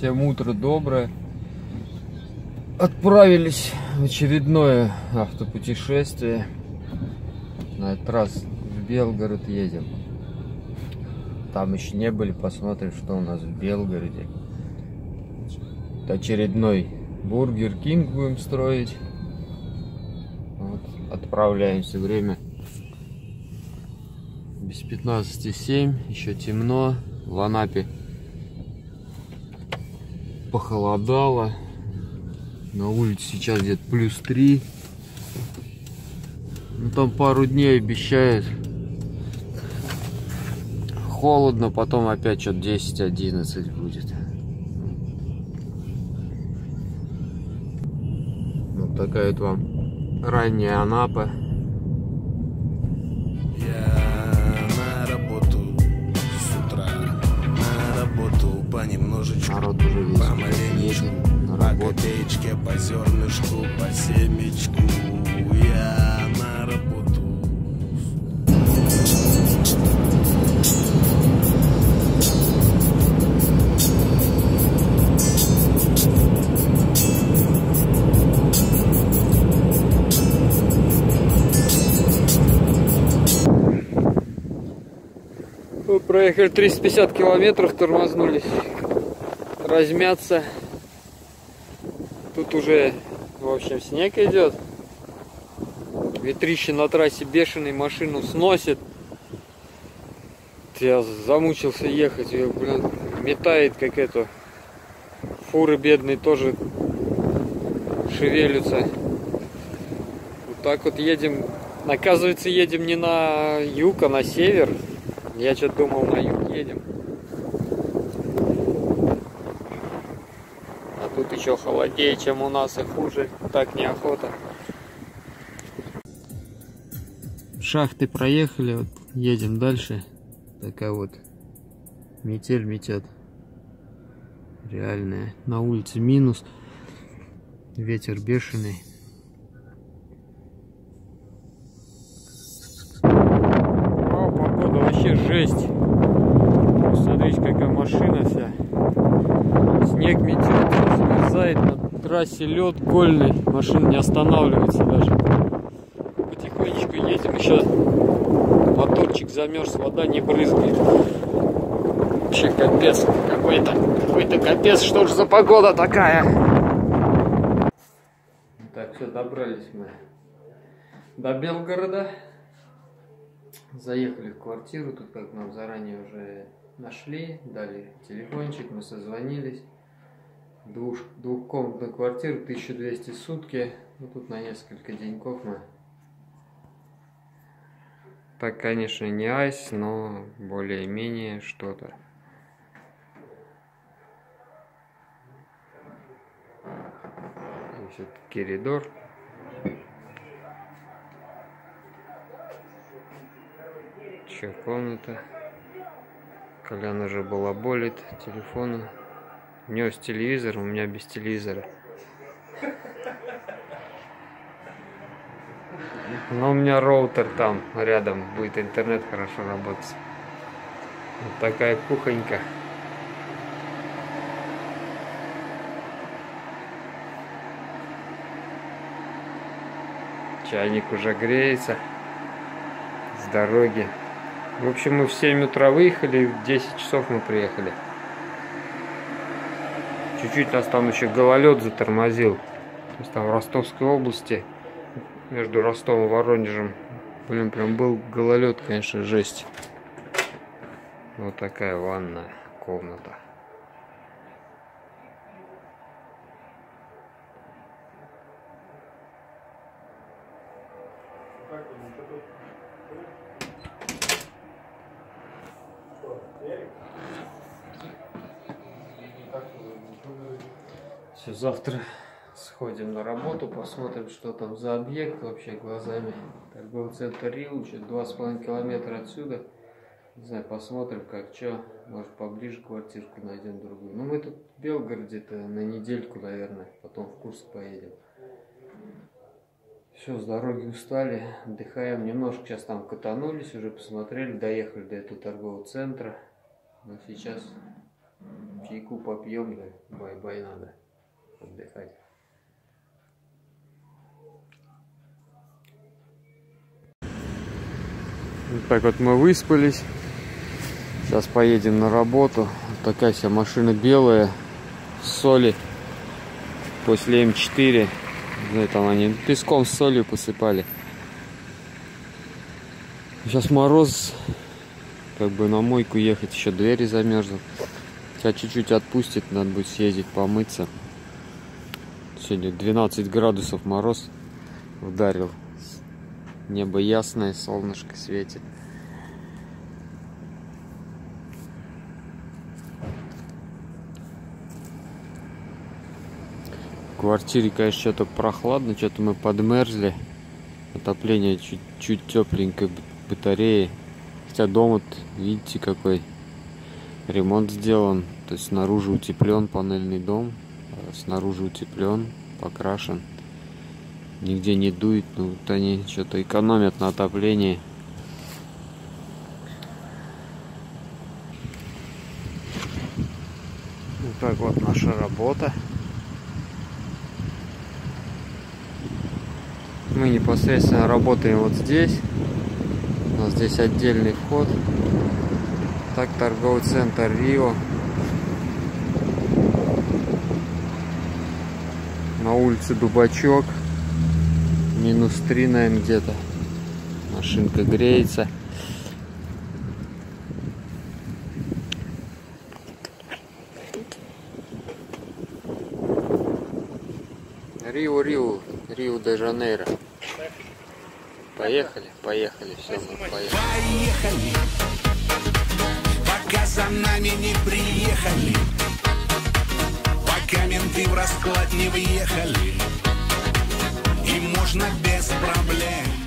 Всем утро доброе. Отправились в очередное автопутешествие. На этот раз в Белгород едем. Там еще не были, посмотрим, что у нас в Белгороде. Очередной Бургер Кинг будем строить. Вот, отправляемся, время без 15:07, еще темно. В Анапе похолодало. На улице сейчас где-то +3. Ну, там пару дней обещают. Холодно, потом опять что-то 10-11 будет. Вот такая вот вам ранняя Анапа. Понемножечку, народ уже весь помаленечку, по копеечке, по зернышку, по семечку. Я на работу. Мы проехали 350 километров, тормознулись размяться. Тут уже, в общем, снег идет. Ветрище на трассе бешеный, машину сносит. Я замучился ехать, ее, блин, метает как это. Фуры бедные тоже шевелятся. Вот так вот едем. Оказывается, едем не на юг, а на север. Я что-то думал, на юг едем. А тут еще холоднее, чем у нас, и хуже. Так неохота. Шахты проехали, вот едем дальше. Такая вот метель метет. Реальная. На улице минус. Ветер бешеный. О, погода вообще жесть. Смотрите, какая машина вся. Снег метет, замерзает, на трассе лед гольный, машина не останавливается даже. Потихонечку едем, еще моторчик замерз, вода не брызгает. Вообще капец какой-то капец, что ж за погода такая. Так, все, добрались мы до Белгорода. Заехали в квартиру, тут как нам заранее уже нашли, дали телефончик, мы созвонились. Двухкомнатная квартира, 1200 в сутки. Ну, тут на несколько деньков мы. Так, конечно, не айс, но более-менее что-то. Здесь вот коридор. Еще комната. Колян уже балаболит телефона. У него с телевизором, у меня без телевизора. Но у меня роутер там рядом, будет интернет хорошо работать. Вот такая кухонька. Чайник уже греется с дороги. В общем, мы в 7 утра выехали, в 10 часов мы приехали. Чуть-чуть нас там еще гололед затормозил. То есть там в Ростовской области, между Ростовом и Воронежем, блин, прям был гололед, конечно, жесть. Вот такая ванная комната. Все, завтра сходим на работу, посмотрим, что там за объект вообще глазами. Торговый центр Рил, 2,5 километра отсюда. Не знаю, посмотрим, как что. Может, поближе квартирку найдем другую. Ну, мы тут в Белгороде-то на недельку, наверное. Потом в Курск поедем. Все, с дороги устали, отдыхаем. Немножко сейчас там катанулись, уже посмотрели, доехали до этого торгового центра. Но сейчас Чайку попьем, да, бай-бай надо отдыхать. Вот так вот мы выспались. Сейчас поедем на работу. Вот такая вся машина белая, с соли. После М4. Там они песком с солью посыпали. Сейчас мороз. Как бы на мойку ехать, еще двери замерзнут. Сейчас чуть-чуть отпустит, надо будет съездить помыться. Сегодня 12 градусов мороз ударил. Небо ясное, солнышко светит. В квартире, конечно, что-то прохладно, что-то мы подмерзли. Отопление чуть-чуть тепленькой батареи. Хотя дом, вот, видите, какой ремонт сделан. То есть снаружи утеплен панельный дом, снаружи утеплен, покрашен. Нигде не дует, но вот они что-то экономят на отоплении. Вот так вот наша работа. Мы непосредственно работаем вот здесь. У нас здесь отдельный вход. Так, торговый центр Рио. На улице Дубачок. -3, наверное, где-то. Машинка греется. Рио-де-Жанейро. Поехали, все, мы поехали. Поехали, пока за нами не приехали, пока менты в расклад не въехали, и можно без проблем